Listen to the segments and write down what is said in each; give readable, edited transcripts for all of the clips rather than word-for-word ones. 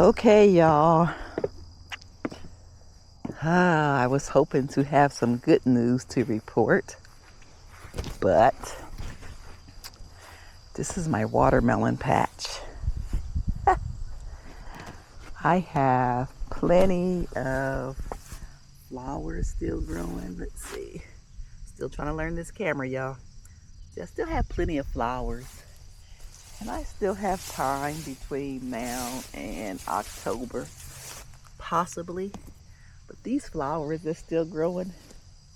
Okay, y'all. I was hoping to have some good news to report, but this is my watermelon patch. I have plenty of flowers still growing. Let's see. Still trying to learn this camera, y'all. I still have plenty of flowers. And I still have time between now and October, possibly. But these flowers are still growing.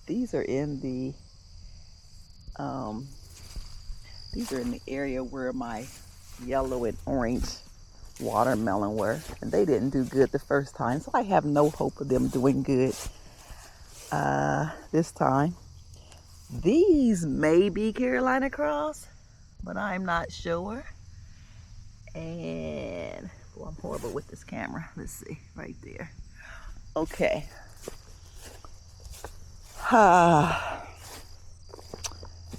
These are in the area where my yellow and orange watermelon were, and they didn't do good the first time, so I have no hope of them doing good this time. These may be Carolina Cross, but I'm not sure. And I'm horrible with this camera. Let's see, right there. Okay.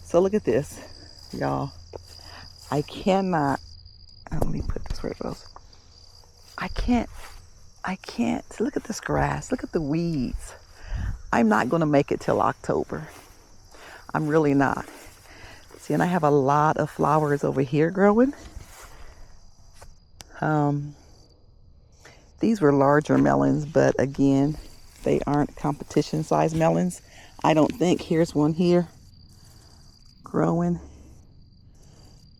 So look at this, y'all. I cannot. Let me put this where it goes. I can't. Look at this grass. Look at the weeds. I'm not going to make it till October. I'm really not. See, and I have a lot of flowers over here growing. These were larger melons, but again, they aren't competition size melons. I don't think. Here's one here growing.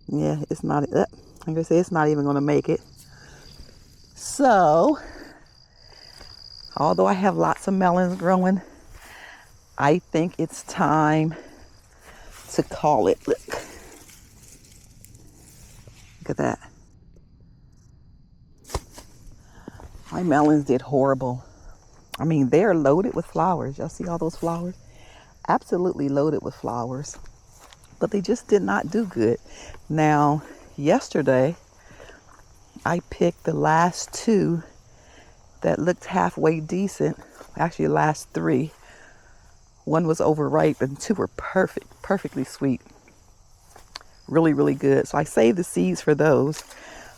Yeah, it's not. I'm gonna say it's not even gonna make it. So, although I have lots of melons growing, I think it's time to call it. Look at that. My melons did horrible. I mean, they're loaded with flowers. Y'all see all those flowers? Absolutely loaded with flowers. But they just did not do good. Now, yesterday, I picked the last two that looked halfway decent. Actually, last three. One was overripe and two were perfectly sweet. Really, really good. So I saved the seeds for those.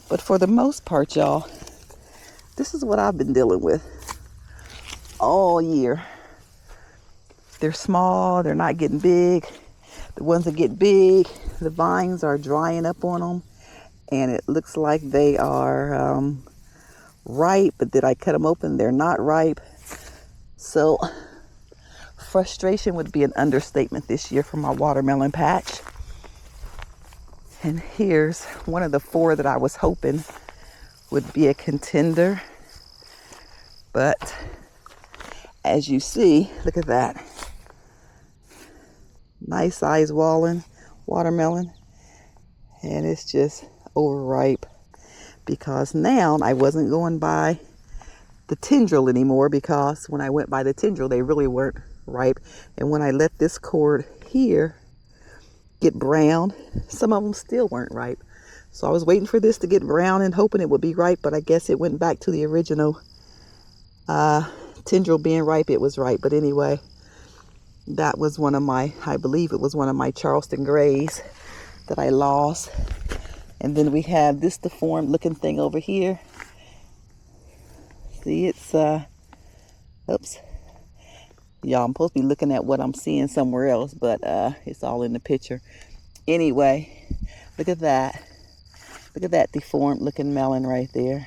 But for the most part, y'all, this is what I've been dealing with all year. They're small, they're not getting big. The ones that get big, the vines are drying up on them, and it looks like they are ripe, but did I cut them open? They're not ripe. So frustration would be an understatement this year for my watermelon patch. And here's one of the four that I was hoping would be a contender. But as you see, look at that. Nice size watermelon. And it's just overripe because now I wasn't going by the tendril anymore, because when I went by the tendril, they really weren't ripe. And when I let this cord here get brown, some of them still weren't ripe. So I was waiting for this to get brown and hoping it would be ripe, but I guess it went back to the original tendril being ripe. It was ripe. But anyway, that was one of my, I believe it was one of my Charleston Grays that I lost. And then we have this deformed looking thing over here. See, it's, oops. Y'all, I'm supposed to be looking at what I'm seeing somewhere else, but it's all in the picture. Anyway, look at that. Look at that deformed looking melon right there.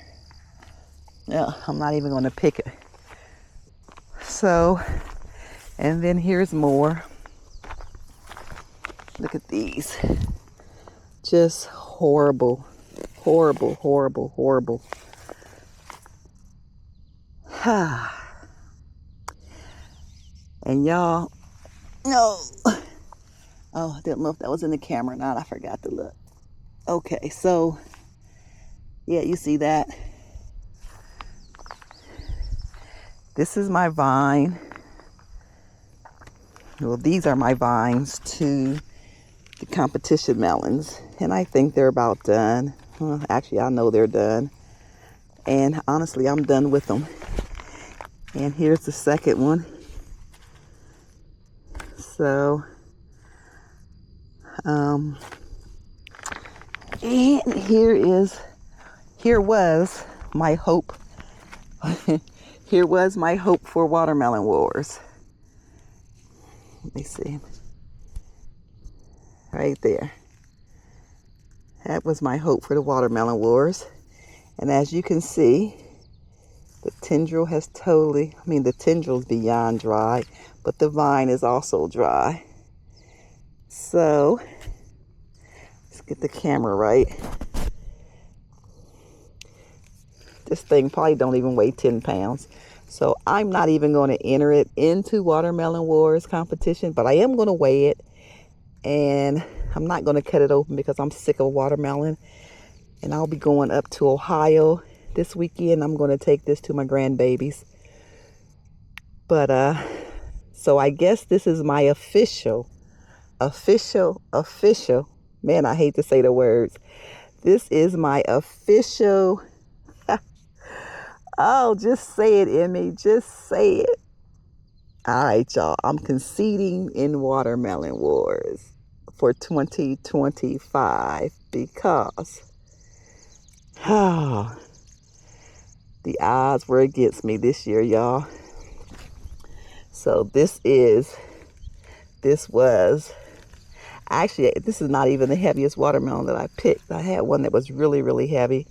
Yeah, I'm not even going to pick it. So, and then here's more. Look at these. Just horrible, horrible, horrible, horrible. And y'all, no. Oh, I didn't know if that was in the camera or not. I forgot to look. Okay, so, yeah, you see that. This is my vine. Well, these are my vines to the competition melons. And I think they're about done. Well, actually, I know they're done. And honestly, I'm done with them. And here's the second one. So, and here was my hope. Here was my hope for Watermelon Wars. Let me see. Right there. That was my hope for the Watermelon Wars. And as you can see, the tendril has totally, the tendril's beyond dry, but the vine is also dry. So, let's get the camera right. This thing probably don't even weigh 10 pounds. So I'm not even going to enter it into Watermelon Wars competition, but I am going to weigh it. And I'm not going to cut it open because I'm sick of watermelon. And I'll be going up to Ohio this weekend. I'm going to take this to my grandbabies. But, so I guess this is my official. Man, I hate to say the words. This is my official. Oh, just say it, Emmy. Just say it. All right, y'all. I'm conceding in Watermelon Wars for 2025 because the odds were against me this year, y'all. So this is not even the heaviest watermelon that I picked. I had one that was really, really heavy.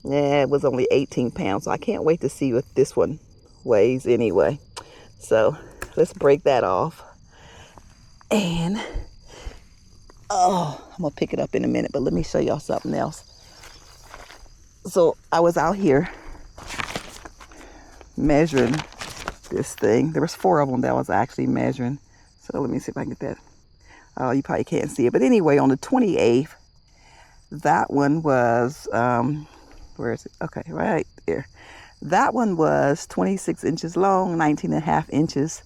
It was only 18 pounds. So I can't wait to see what this one weighs anyway. So let's break that off. And, I'm going to pick it up in a minute, but let me show y'all something else. So I was out here measuring this thing. There was 4 of them that I was actually measuring. So let me see if I can get that. Oh, you probably can't see it. But anyway, on the 28th, that one was, where is it? Okay, right there. That one was 26 inches long, 19.5 inches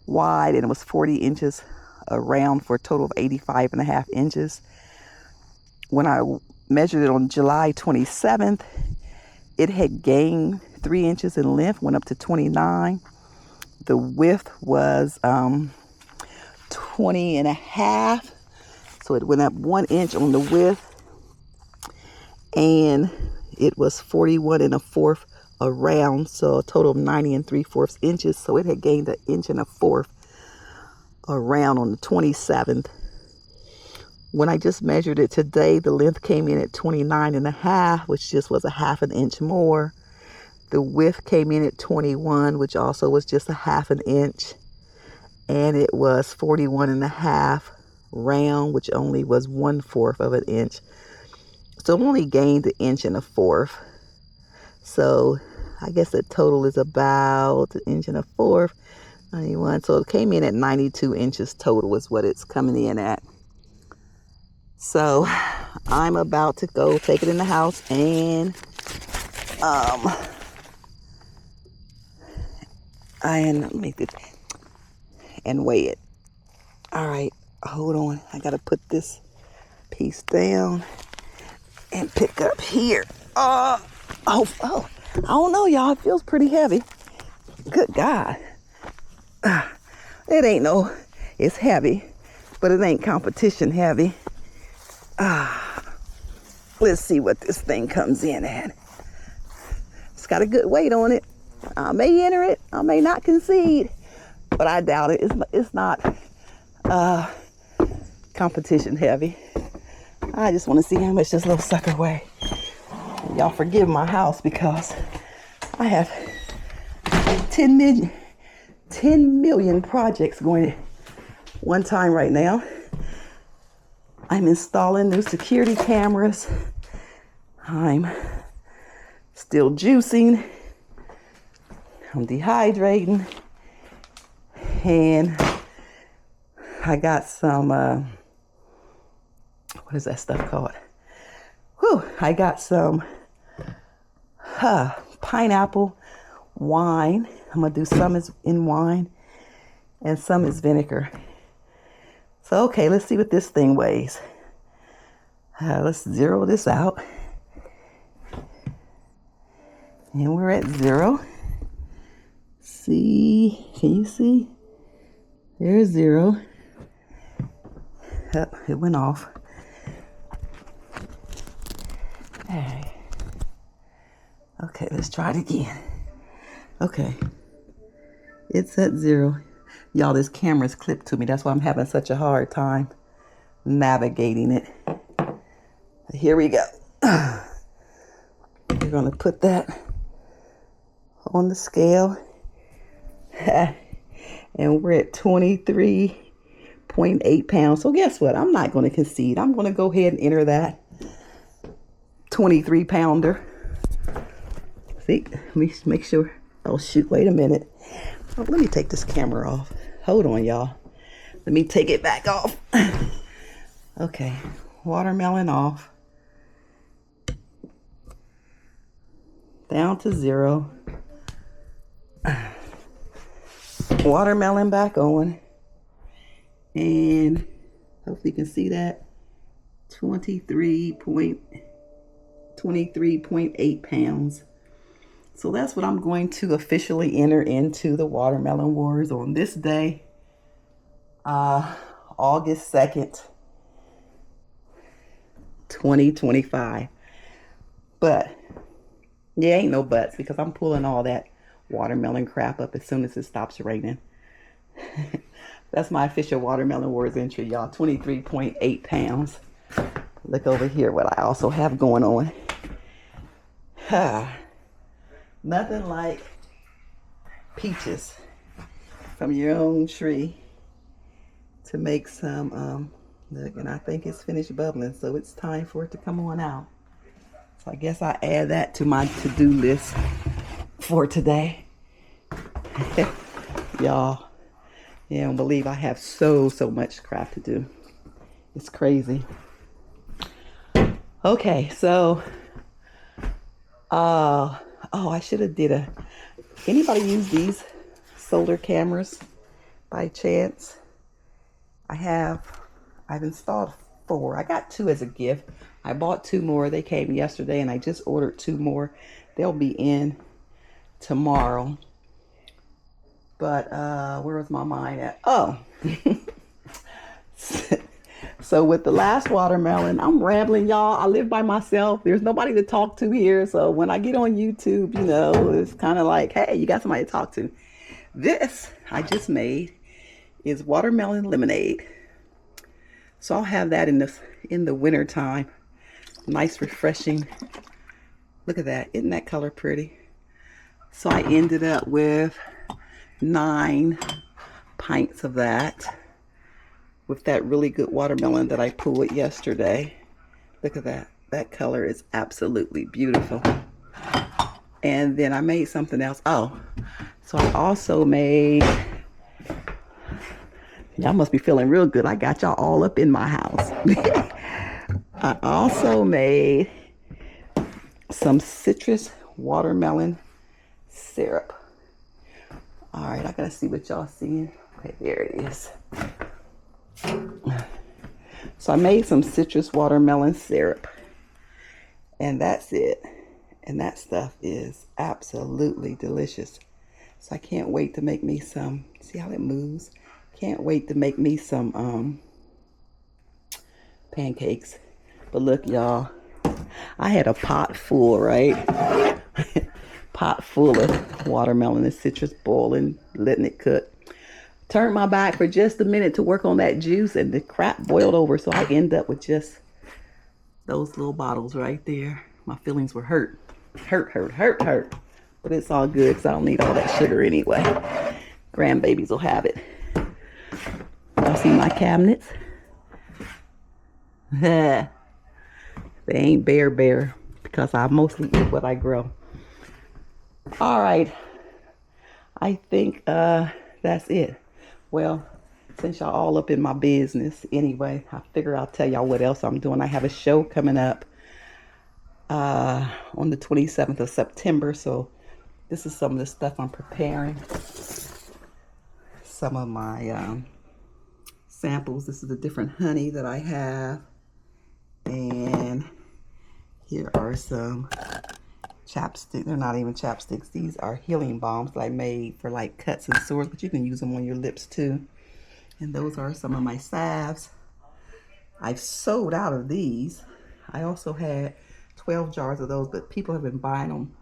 wide, and it was 40 inches around for a total of 85.5 inches. When I measured it on July 27th, it had gained 3 inches in length, went up to 29. The width was 20.5, so it went up 1 inch on the width, and it was 41.25 around, so a total of 90 3/4 inches. So it had gained 1.25 inches around on the 27th. When I just measured it today, the length came in at 29.5, which just was a 1/2 inch more. The width came in at 21, which also was just a 1/2 inch. And it was 41.5 round, which only was 1/4 inch. So I've only gained 1.25 inches. So I guess the total is about 1.25 inches, 91. So it came in at 92 inches total is what it's coming in at. So I'm about to go take it in the house and and weigh it. All right, hold on. I gotta put this piece down and pick up here. I don't know, y'all. It feels pretty heavy. Good God. It's heavy, but it ain't competition heavy. Let's see what this thing comes in at. It's got a good weight on it. I may enter it. I may not concede, but I doubt it. It's not competition heavy. I just want to see how much this little sucker weighs. Y'all forgive my house because I have 10 million projects going at one time right now. I'm installing new security cameras. I'm still juicing. I'm dehydrating. And I got some, what is that stuff called? I got some pineapple wine. I'm going to do some is in wine and some is vinegar. So, okay, let's see what this thing weighs. Let's zero this out. And we're at 0. See, can you see? There's 0. Oh, it went off. All right. Okay, let's try it again. Okay, it's at 0. Y'all, this camera's clipped to me. That's why I'm having such a hard time navigating it. Here we go. We're gonna put that on the scale. And we're at 23.8 pounds. So guess what? I'm not gonna concede. I'm gonna go ahead and enter that 23 pounder. See, let me make sure. Oh shoot, wait a minute. Oh, let me take this camera off. Hold on, y'all. Let me take it back off. Okay, watermelon off. Down to 0. Watermelon back on. And hopefully you can see that. 23.8 pounds. So that's what I'm going to officially enter into the Watermelon Wars on this day, August 2nd, 2025. But yeah, ain't no buts, because I'm pulling all that watermelon crap up as soon as it stops raining. That's my official Watermelon Wars entry, y'all. 23.8 pounds. Look over here what I also have going on. Nothing like peaches from your own tree to make some, look, and I think it's finished bubbling, so it's time for it to come on out. So I guess I add that to my to-do list for today. Y'all, you don't believe I have so much crap to do. It's crazy. Okay, so oh, I should have did anybody use these solar cameras by chance? I've installed 4. I got 2 as a gift. I bought 2 more. They came yesterday and I just ordered 2 more. They'll be in tomorrow. But where was my mind at? Oh. So with the last watermelon, I'm rambling, y'all. I live by myself. There's nobody to talk to here. So when I get on YouTube, you know, it's kind of like, hey, you got somebody to talk to. This I just made is watermelon lemonade. So I'll have that in the winter time. Nice, refreshing. Look at that. Isn't that color pretty? So I ended up with 9 pints of that, with that really good watermelon that I pulled yesterday. Look at that. That color is absolutely beautiful. And then I made something else. Oh, so I also made, y'all must be feeling real good. I got y'all all up in my house. I also made some citrus watermelon syrup. All right, I gotta see what y'all seeing. Okay, there it is. So I made some citrus watermelon syrup, and that's it. And that stuff is absolutely delicious. So I can't wait to make me some. See how it moves? Can't wait to make me some pancakes. But look, y'all, I had a pot full, right? Pot full of watermelon and citrus, boiling, letting it cook. Turned my back for just a minute to work on that juice, and the crap boiled over, so I end up with just those little bottles right there. My feelings were hurt. But it's all good, because I don't need all that sugar anyway. Grandbabies will have it. Y'all see my cabinets? They ain't bare, because I mostly eat what I grow. All right. I think that's it. Well, since y'all all up in my business anyway, I figure I'll tell y'all what else I'm doing. I have a show coming up on the 27th of September. So this is some of the stuff I'm preparing. Some of my samples. This is the different honey that I have. And here are some chapsticks. They're not even chapsticks. These are healing balms that I made for like cuts and sores, but you can use them on your lips too. And those are some of my salves. I've sold out of these. I also had 12 jars of those, but people have been buying them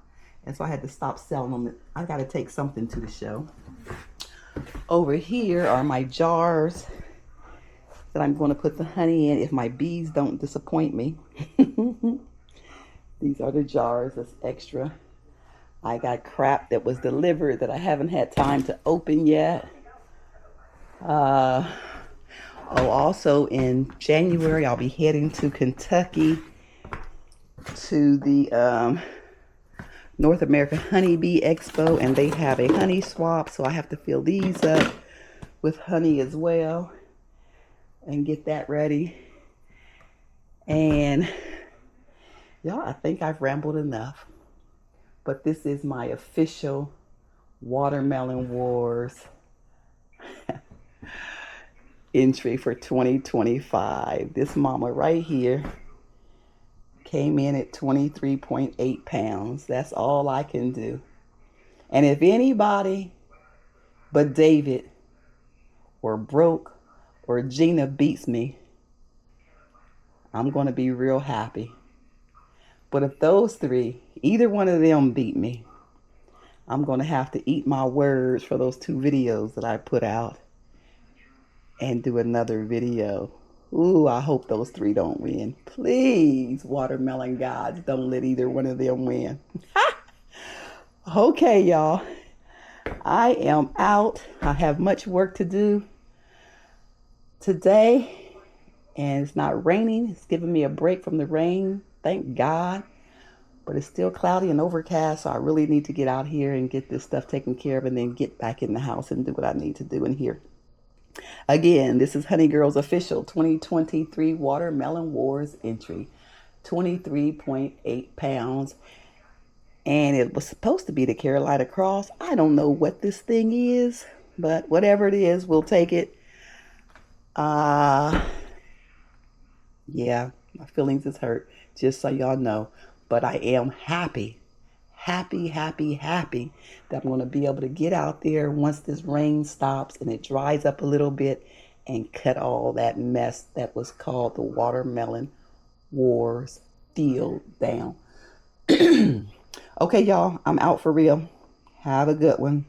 And so I had to stop selling them. I got to take something to the show. Over here are my jars that I'm going to put the honey in if my bees don't disappoint me. These are the jars that's extra. I got crap that was delivered that I haven't had time to open yet. Also in January, I'll be heading to Kentucky to the North American Honeybee Expo, and they have a honey swap, so I have to fill these up with honey as well and get that ready. And y'all, I think I've rambled enough, but this is my official Watermelon Wars entry for 2025. This mama right here came in at 23.8 pounds. That's all I can do. And if anybody but David or Brooke or Gina beats me, I'm going to be real happy. But if those three, either one of them beat me, I'm going to have to eat my words for those 2 videos that I put out and do another video. Ooh, I hope those 3 don't win. Please, watermelon gods, don't let either one of them win. Okay, y'all. I am out. I have much work to do today, and it's not raining. It's giving me a break from the rain. Thank God. But it's still cloudy and overcast, so I really need to get out here and get this stuff taken care of and then get back in the house and do what I need to do in here. Again, this is Honey Girl's official 2023 Watermelon Wars entry. 23.8 pounds. And it was supposed to be the Carolina Cross. I don't know what this thing is, but whatever it is, we'll take it. Yeah, my feelings is hurt, just so y'all know. But I am happy that I'm going to be able to get out there once this rain stops and it dries up a little bit and cut all that mess that was called the Watermelon Wars field down. Okay, y'all, I'm out for real. Have a good one.